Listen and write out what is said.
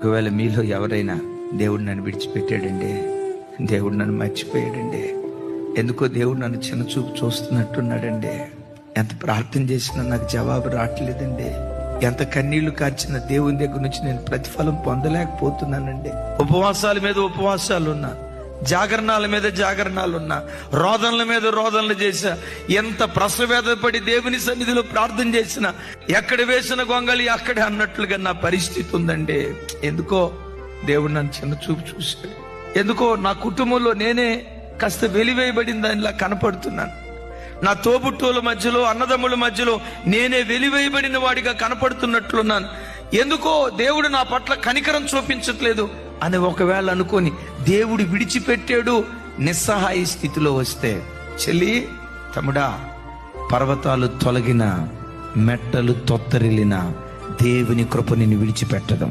ఒకవేళ మీలో ఎవరైనా దేవుడు నన్ను విడిచిపెట్టాడండి, దేవుడు నన్ను మర్చిపోయాడండి, ఎందుకో దేవుడు నన్ను చిన్న చూపు చూస్తున్నట్టున్నాడండి, ఎంత ప్రార్థన చేసినా నాకు జవాబు రావట్లేదండి, ఎంత కన్నీళ్లు కార్చిన దేవుని దగ్గర నుంచి నేను ప్రతిఫలం పొందలేకపోతున్నానండి. ఉపవాసాల మీద ఉపవాసాలు ఉన్నా, జాగరణాల మీద జాగరణాలు ఉన్నా, రోదనల మీద రోదనలు చేసా, ఎంత ప్రసవేదపడి దేవుని సన్నిధిలో ప్రార్థన చేసినా ఎక్కడ వేసిన గొంగళి అక్కడే అన్నట్లుగా నా పరిస్థితి ఉందండి. ఎందుకో దేవుడు నన్ను చిన్న చూపు చూశాడు. ఎందుకో నా కుటుంబంలో నేనే కాస్త వెలివేయబడిన దానిలా కనపడుతున్నాను. నా తోబుట్టువుల మధ్యలో, అన్నదమ్ముల మధ్యలో నేనే వెలివేయబడిన వాడిగా కనపడుతున్నట్లున్నాను. ఎందుకో దేవుడు నా పట్ల కనికరం చూపించట్లేదు అని ఒకవేళ అనుకొని దేవుడు విడిచిపెట్టాడు నిస్సహాయ స్థితిలో వస్తే, చెల్లి, తమ్ముడా, పర్వతాలు తొలగిన, మెట్టలు తొత్తరిల్లిన దేవుని కృప నిన్ను విడిచిపెట్టడం.